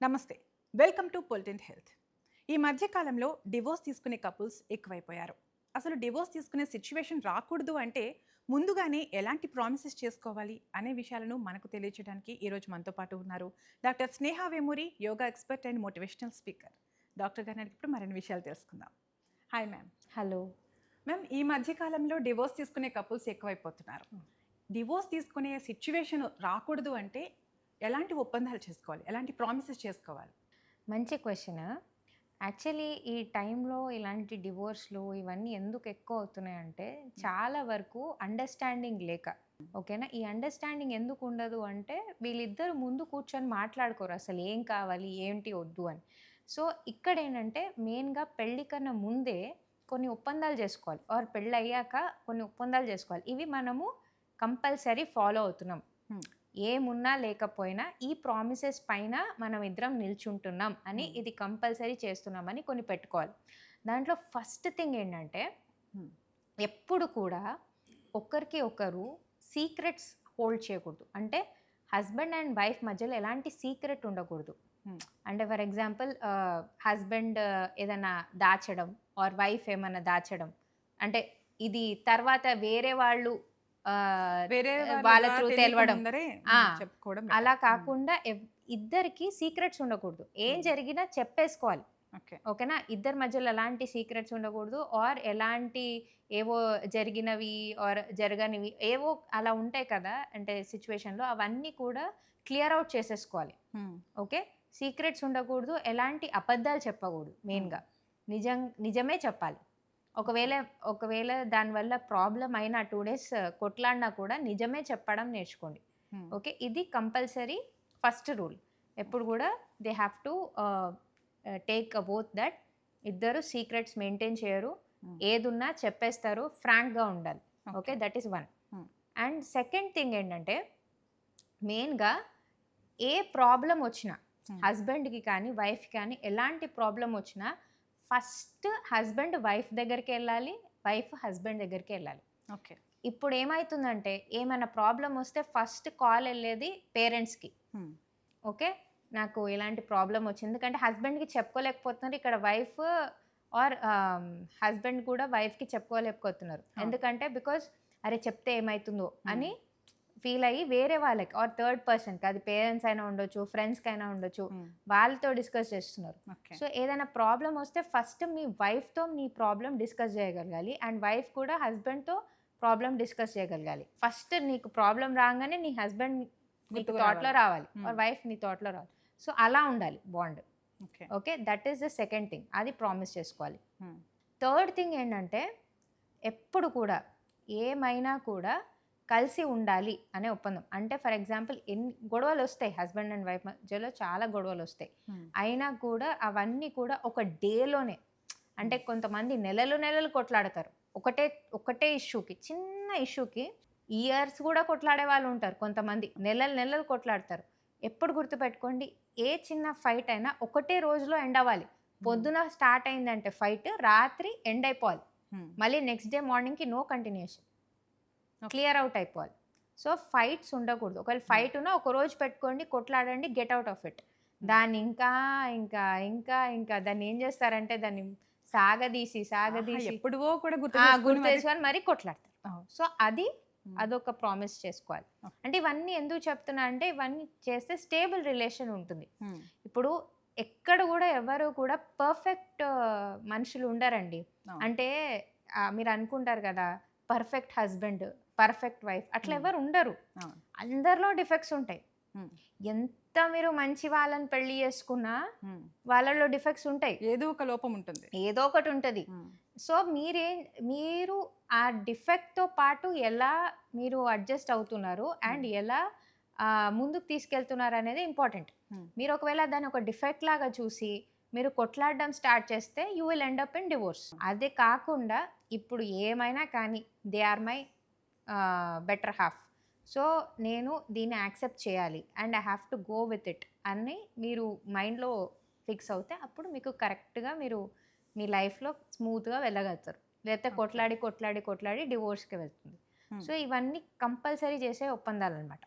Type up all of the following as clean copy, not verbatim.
నమస్తే. Welcome to పొలిటిన్ health. ఈ మధ్య కాలంలో డివోర్స్ తీసుకునే కపుల్స్ ఎక్కువైపోయారు. అసలు డివోర్స్ తీసుకునే సిచ్యువేషన్ రాకూడదు అంటే ముందుగానే ఎలాంటి ప్రామిసెస్ చేసుకోవాలి అనే విషయాలను మనకు తెలియజేయడానికి ఈరోజు మనతో పాటు ఉన్నారు doctor Sneha Vemuri, yoga expert and motivational speaker. Doctor గారిని ఇప్పుడు మరిన్ని విషయాలు తెలుసుకుందాం. Hi ma'am. హలో. మ్యామ్, ఈ మధ్య కాలంలో డివోర్స్ తీసుకునే కపుల్స్ ఎక్కువైపోతున్నారు. డివోర్స్ తీసుకునే సిచ్యువేషన్ రాకూడదు అంటే ఎలాంటి ఒప్పందాలు చేసుకోవాలి, ఎలాంటి ప్రామిసెస్ చేసుకోవాలి? మంచి క్వశ్చన్. యాక్చువల్లీ ఈ టైంలో ఇలాంటి డివోర్స్లు ఇవన్నీ ఎందుకు ఎక్కువ అవుతున్నాయంటే చాలా వరకు అండర్స్టాండింగ్ లేక. ఓకేనా? ఈ అండర్స్టాండింగ్ ఎందుకు ఉండదు అంటే వీళ్ళిద్దరు ముందు కూర్చొని మాట్లాడుకోరు అసలు ఏం కావాలి ఏంటి వద్దు అని. సో ఇక్కడ ఏంటంటే మెయిన్గా పెళ్ళి కన్నా ముందే కొన్ని ఒప్పందాలు చేసుకోవాలి, ఆర్ పెళ్ళి అయ్యాక కొన్ని ఒప్పందాలు చేసుకోవాలి. ఇవి మనము కంపల్సరీ ఫాలో అవుతున్నాం. ఏమున్నా లేకపోయినా ఈ ప్రామిసెస్ పైన మనం ఇద్దరం నిల్చుంటున్నాం అని, ఇది కంపల్సరీ చేస్తున్నామని కొన్ని పెట్టుకోవాలి. దాంట్లో ఫస్ట్ థింగ్ ఏంటంటే ఎప్పుడు కూడా ఒకరికి ఒకరు సీక్రెట్స్ హోల్డ్ చేయకూడదు. అంటే హస్బెండ్ అండ్ వైఫ్ మధ్యలో ఎలాంటి సీక్రెట్ ఉండకూడదు. అంటే ఫర్ ఎగ్జాంపుల్ హస్బెండ్ ఏదైనా దాచడం ఆర్ వైఫ్ ఏమైనా దాచడం, అంటే ఇది తర్వాత వేరే వాళ్ళు వాళ్ళ త్రూ తెలవడం, అలా కాకుండా ఇద్దరికి సీక్రెట్స్ ఉండకూడదు. ఏం జరిగినా చెప్పేసుకోవాలి. ఓకేనా? ఇద్దరి మధ్యలో ఎలాంటి సీక్రెట్స్ ఉండకూడదు. ఆర్ ఎలాంటి ఏవో జరిగినవి ఆర్ జరగనివి ఏవో అలా ఉంటాయి కదా, అంటే సిచ్యువేషన్లో అవన్నీ కూడా క్లియర్ అవుట్ చేసేసుకోవాలి. ఓకే? సీక్రెట్స్ ఉండకూడదు, ఎలాంటి అబద్ధాలు చెప్పకూడదు. మెయిన్గా నిజమే చెప్పాలి. ఒకవేళ దానివల్ల ప్రాబ్లం అయినా 2 days కొట్లాడినా కూడా నిజమే చెప్పడం నేర్చుకోండి. ఓకే? ఇది కంపల్సరీ ఫస్ట్ రూల్. ఎప్పుడు కూడా they have to take a oath that ఇద్దరు సీక్రెట్స్ మెయింటైన్ చేయరు, ఏదున్నా చెప్పేస్తారు, ఫ్రాంక్గా ఉండాలి. Okay? That is 1. And second thing ఏంటంటే మెయిన్గా ఏ ప్రాబ్లం వచ్చినా హస్బెండ్కి కానీ వైఫ్కి కానీ ఎలాంటి ప్రాబ్లం వచ్చినా ఫస్ట్ హస్బెండ్ వైఫ్ దగ్గరికి వెళ్ళాలి, వైఫ్ హస్బెండ్ దగ్గరికి వెళ్ళాలి. ఓకే. ఇప్పుడు ఏమవుతుందంటే ఏమైనా ప్రాబ్లం వస్తే ఫస్ట్ కాల్ వెళ్ళేది పేరెంట్స్కి. ఓకే, నాకు ఇలాంటి ప్రాబ్లం వచ్చింది, ఎందుకంటే హస్బెండ్కి చెప్పుకోలేకపోతున్నారు. ఇక్కడ వైఫ్ ఆర్ హస్బెండ్ కూడా వైఫ్కి చెప్పుకోలేకపోతున్నారు. ఎందుకంటే బికాజ్ అరే చెప్తే ఏమవుతుందో అని ఫీల్ అయ్యి వేరే వాళ్ళకి ఆర్ థర్డ్ పర్సన్కి, అది పేరెంట్స్ అయినా ఉండొచ్చు, ఫ్రెండ్స్కి అయినా ఉండొచ్చు, వాళ్ళతో డిస్కస్ చేస్తున్నారు. సో ఏదైనా ప్రాబ్లం వస్తే ఫస్ట్ మీ వైఫ్తో నీ ప్రాబ్లం డిస్కస్ చేయగలగాలి, అండ్ వైఫ్ కూడా హస్బెండ్తో ప్రాబ్లం డిస్కస్ చేయగలగాలి. ఫస్ట్ నీకు ప్రాబ్లం రాగానే నీ హస్బెండ్ నీకు థాట్లో రావాలి, ఆర్ వైఫ్ నీ థాట్లో రావాలి. సో అలా ఉండాలి bond. Okay, that is the second thing, అది ప్రామిస్ చేసుకోవాలి. థర్డ్ థింగ్ ఏంటంటే ఎప్పుడు కూడా ఏమైనా కూడా కలిసి ఉండాలి అనే ఒప్పందం. అంటే ఫర్ ఎగ్జాంపుల్ ఎన్ని గొడవలు వస్తాయి హస్బెండ్ అండ్ వైఫ్ మధ్యలో, చాలా గొడవలు వస్తాయి. అయినా కూడా అవన్నీ కూడా ఒక డేలోనే, అంటే కొంతమంది నెలలు కొట్లాడతారు ఒకటే ఇష్యూకి, చిన్న ఇష్యూకి ఇయర్స్ కూడా కొట్లాడే వాళ్ళు ఉంటారు. కొంతమంది నెలలు కొట్లాడతారు. ఎప్పుడు గుర్తుపెట్టుకోండి, ఏ చిన్న ఫైట్ అయినా ఒకటే రోజులో ఎండ్ అవ్వాలి. పొద్దున స్టార్ట్ అయిందంటే ఫైట్ రాత్రి ఎండ్ అయిపోవాలి, మళ్ళీ నెక్స్ట్ డే మార్నింగ్కి నో కంటిన్యూషన్, క్లియర్ అవుట్ అయిపోవాలి. సో ఫైట్స్ ఉండకూడదు. ఒకవేళ ఫైట్ ఉన్నా ఒక రోజు పెట్టుకోండి, కొట్లాడండి, గెట్ అవుట్ ఆఫ్ ఇట్. దాన్ని ఇంకా దాన్ని ఏం చేస్తారంటే దాన్ని సాగదీసి ఎప్పుడో కూడా గుర్తు తెచ్చుకొని మరి కొట్లాడతారు. సో అదొక ప్రామిస్ చేసుకోవాలి. అంటే ఇవన్నీ ఎందుకు చెప్తున్నా అంటే ఇవన్నీ చేస్తే స్టేబుల్ రిలేషన్ ఉంటుంది. ఇప్పుడు ఎక్కడ కూడా ఎవరు కూడా పర్ఫెక్ట్ మనుషులు ఉండరండి. అంటే మీరు అనుకుంటారు కదా పర్ఫెక్ట్ హస్బెండ్, పర్ఫెక్ట్ వైఫ్, అట్లా ఎవరు ఉండరు. అందరిలో డిఫెక్ట్స్ ఉంటాయి. ఎంత మీరు మంచి వాళ్ళని పెళ్లి చేసుకున్నా వాళ్ళలో డిఫెక్ట్స్ ఉంటాయి, ఏదో ఒక లోపం ఉంటుంది, ఏదో ఒకటి ఉంటుంది. సో మీరు ఆ డిఫెక్ట్తో పాటు ఎలా మీరు అడ్జస్ట్ అవుతున్నారు అండ్ ఎలా ముందుకు తీసుకెళ్తున్నారు అనేది ఇంపార్టెంట్. మీరు ఒకవేళ దాన్ని ఒక డిఫెక్ట్ లాగా చూసి మీరు కొట్లాడడం స్టార్ట్ చేస్తే you will end up in divorce. అదే కాకుండా ఇప్పుడు ఏమైనా కానీ they are my better half, so నేను దీన్ని యాక్సెప్ట్ చేయాలి and I have to go with it అని మీరు మైండ్లో ఫిక్స్ అవుతే అప్పుడు మీకు కరెక్ట్గా మీరు మీ లైఫ్లో స్మూత్గా వెళ్ళగలుగుతారు. లేకపోతే కొట్లాడి డివోర్స్కి వెళ్తుంది. సో ఇవన్నీ కంపల్సరీ చేసే ఒప్పందాలు అనమాట.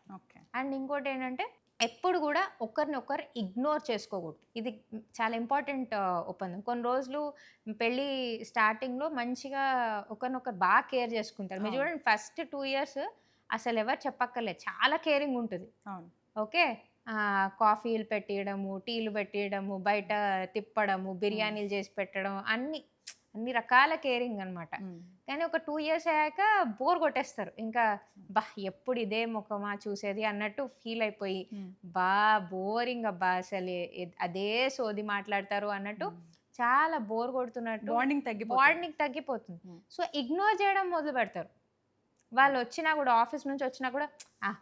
అండ్ ఇంకోటి ఏంటంటే ఎప్పుడు కూడా ఒకరినొకరు ఇగ్నోర్ చేసుకోకూడదు. ఇది చాలా ఇంపార్టెంట్ ఒప్పందం. కొన్ని రోజులు పెళ్లి స్టార్టింగ్‌లో మంచిగా ఒకరినొకరు బాగా కేర్ చేసుకుంటారు. మీరు అవును. చూడండి ఫస్ట్ 2 ఇయర్స్ అసలెవరు చెప్పక్కర్లేదు. చాలా కేరింగ్ ఉంటది. అవును. ఓకే. కాఫీలు పెట్టియడము, టీలు పెట్టియడము, బయట తిప్పడము, బిర్యానీలు చేసి పెట్టడం అన్ని రకాల కేరింగ్ అనమాట. హ్మ్. కానీ ఒక 2 ఇయర్స్ అయ్యాక బోర్ కొట్టేస్తారు. ఇంకా ఎప్పుడు ఇదే మొఖమా చూసేది అన్నట్టు ఫీల్ అయిపోయి, హ్మ్. బా బోరింగ్ అబ్బా! అసలు అదే సోది మాట్లాడతారు అన్నట్టు హ్మ్. చాలా బోర్ కొడుతున్నట్టు బాండింగ్ తగ్గిపోతుంది. బాండింగ్ తగ్గిపోతుంది. హ్మ్. సో, ఇగ్నోర్ చేయడం మొదలుపెడతారు. వాళ్ళొచ్చినా గూడా ఆఫీస్ నుంచి వచ్చినా కూడా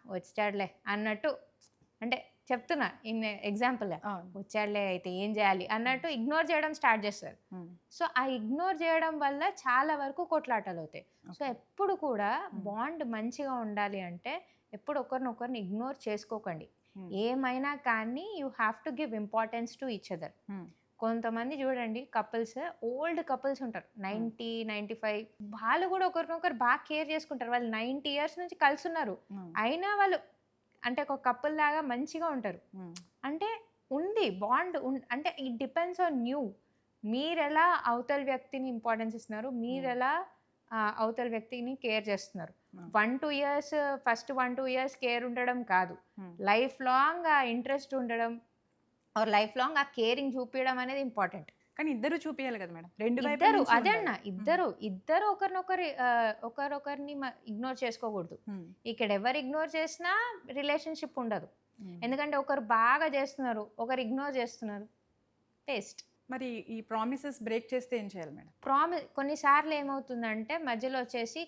వచ్చాడులే అన్నట్టు అంటే చెప్తున్నా ఎగ్జాంపుల్‌గా. అవును. వచ్చాడులే అయితే ఏం జేయాలి అన్నట్టు ఇగ్నోర్ చేయడం స్టార్ట్ జేస్తారు. హ్మ్. సో, ఆ ఇగ్నోర్ జేయడం వల్ల చాలా వరకు కొట్లాటలవుతాయి. So, okay. ఎప్పుడు కూడా హ్మ్. బాండ్ మంచిగా ఉండాలి అంటే ఎప్పుడు ఒకరినొకరిని ఇగ్నోర్ చేసుకోకండి. హ్మ్. ఏమైనా కానీ you have to give importance to each other. హ్మ్. కొంతమంది చూడండి కపుల్స్ ఓల్డ్ కపుల్స్ ఉంటారు. 90, 95 వాళ్ళు కూడా ఒకరినొకరు బాగా కేర్ చేసుకుంటారు. వాళ్ళు 90 ఇయర్స్ నుంచి కలిసున్నారు. హ్మ్. అయినా వాళ్ళు అంటే ఒక కపుల్ లాగా మంచిగా ఉంటారు. హ్మ్. అంటే ఉంది బాండ్ అంటే ఇట్ డిపెండ్స్ ఆన్ యూ. మీరెలా అవతల వ్యక్తిని ఇంపార్టెన్స్ ఇస్తున్నారు? మీరెలా అవతల వ్యక్తిని కేర్ చేస్తున్నారు? హ్మ్. 1, 2 ఇయర్స్ ఫస్ట్ 1, 2 ఇయర్స్ కేర్ ఉండడం కాదు. హ్మ్. లైఫ్ లాంగ్ ఆ ఇంట్రెస్ట్ ఉండడం ఆర్ లైఫ్ లాంగ్ ఆ కేరింగ్ చూపియడం అనేది ఇంపార్టెంట్. కానీ ఇద్దరు చూపియాలి కదా మేడం. 2 వైపుల ఇద్దరు నుంచి అదే ఉండాలి. అన్న హ్మ్. ఇద్దరు ఒకరొకరిని ఇగ్నోర్ చేసుకోకూడదు. హ్మ్. ఇక్కడ ఎవరు ఇగ్నోర్ చేసినా రిలేషన్‌షిప్ ఉండదు. హ్మ్. ఎందుకంటే ఒకరు బాగా చేస్తున్నారు, ఒకరు ఇగ్నోర్ చేస్తున్నారు. వేస్ట్. మరి ఈ ప్రామిసెస్ బ్రేక్ చేస్తే ఏం చేయాలి మేడం? కొన్నిసార్లు ఏమవుతుందంటే మధ్యలో వచ్చేసి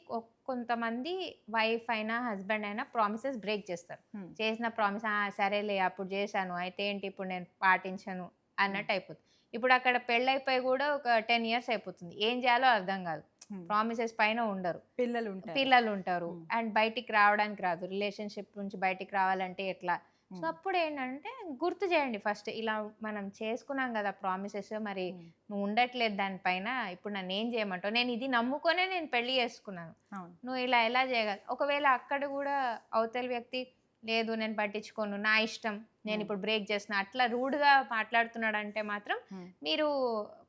కొంతమంది వైఫ్ అయినా, హస్బెండ్ అయినా ప్రామిసెస్ బ్రేక్ చేస్తారు. హ్మ్. చేసిన ప్రామిస్ సరేలే అప్పుడు చేశాను. అయితే ఏంటి ఇప్పుడు నేను పాటించను హ్మ్. అన్నట్టు అయిపోతుంది. ఇప్పుడు అక్కడ పెళ్ళైపోయి కూడా ఒక 10 ఇయర్స్ అయిపోతుంది. ఏం చేయాలో అర్థం కాదు. హ్మ్. ప్రామిసెస్ పైన ఉండరు. పిల్లలుంటారు. పిల్లలుంటారు. హ్మ్. అండ్ బయటికి రావడానికి రాదు. రిలేషన్‌షిప్ నుంచి బయటికి రావాలంటే ఎట్లా? సో, హ్మ్. అప్పుడేంటంటే గుర్తు చేయండి ఫస్ట్. ఇలా మనం చేసుకున్నాం గదా! ప్రామిసెస్ మరి హ్మ్. నువ్వు ఉండట్లేదు దానిపైన. ఇప్పుడు నన్నేం చేయమంటావు? నేను ఇది నమ్ముకొనే నేను పెళ్లి చేసుకున్నాను. అవును. నువ్వు ఇలా ఎలా చేయగలవు? ఒకవేళ అక్కడ గూడా అవతలి వ్యక్తి లేదు నేను పట్టించుకోను. నా ఇష్టం. హ్మ్. నేనిప్పుడు బ్రేక్ చేస్తున్నా. అట్లా రూడ్‌గా మాట్లాడుతున్నాడంటే మాత్రం హ్మ్. మీరు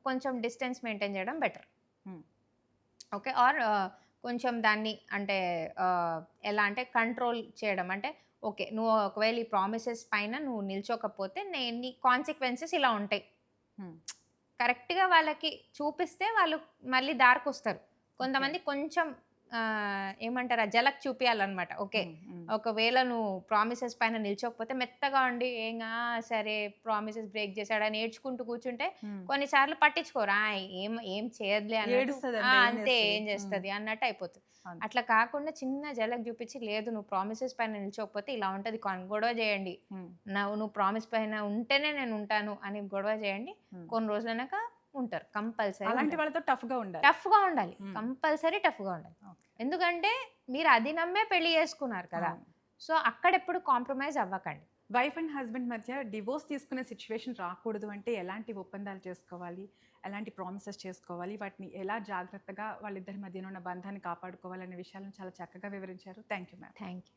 కొంచెం డిస్టెన్స్ మెయింటైన్ చేయడం బెటర్. హ్మ్. ఓకే. కొంచెం దాన్ని అంటే ఎలా అంటే కంట్రోల్ చేయడం. అంటే ఓకే. నువ్వు ఒకవేళ ఈ ప్రామిసెస్ పైన నువ్వు నిల్చోకపోతే నీ కాన్సిక్వెన్సెస్ ఇలా ఉంటాయి. హ్మ్. కరెక్ట్‌గా వాళ్ళకి చూపిస్తే వాళ్ళు మళ్ళీ దారికొస్తారు. ఓకే. కొంతమంది కొంచెం ఏమంటారు? ఆ ఝలక్ చూపియాలనమాట. ఓకే. హ్మ్. హ్మ్. ఒకవేళ నువ్వు ప్రామిసెస్ పైన నిల్చోకపోతే మెత్తగా ఉండి సరే ప్రామిసెస్ బ్రేక్ చేశాడని ఏడ్చుకుంటూ కూర్చుంటే హ్మ్. కొన్నిసార్లు పట్టించుకోరు. ఏం ఏం చేయదులే అన్నట్టు ఏడుస్తదంతే. ఏం అంతే చేస్తది? ఏం హ్మ్. చేస్తది అన్నట్టు అయిపోతది. అంతే. అట్లా కాకుండా చిన్న ఝలక్ చూపించి లేదు నువ్వు ప్రామిసెస్ పైన నిల్చోకపోతే ఇలా ఉంటది. గొడవ చేయండి. హ్మ్. నువ్వు ప్రామిస్ పైన ఉంటేనే నేను ఉంటాను అని గొడవ చేయండి. హ్మ్. కొన్ని రోజులైనాక ఉంటారు. కంపల్సరీ అలాంటి ఉంటారు. వాళ్ళతో టఫ్‌గా ఉండాలి. టఫ్‌గా ఉండాలి. హ్మ్. కంపల్సరీ టఫ్‌గా ఉండాలి. ఓకే. ఎందుకంటే మీరు అది నమ్మే పెళ్లి చేసుకున్నారు కదా! అవును. సో, అక్కడెప్పుడు కాంప్రమైజ్ అవ్వకండి. వైఫ్ అండ్ హస్బెండ్ మధ్య డివోర్స్ తీసుకునే సిట్యుయేషన్ రాకూడదు అంటే ఎలాంటి ఒప్పందాలు చేసుకోవాలి? ఎలాంటి ప్రామిసెస్ చేసుకోవాలి? వాటిని ఎలా జాగ్రత్తగా వాళ్ళిద్దరి మధ్యన ఉన్న బంధాన్ని కాపాడుకోవాలనే విషయాలను చాలా చక్కగా వివరించారు. Thank you ma'am. Thank you.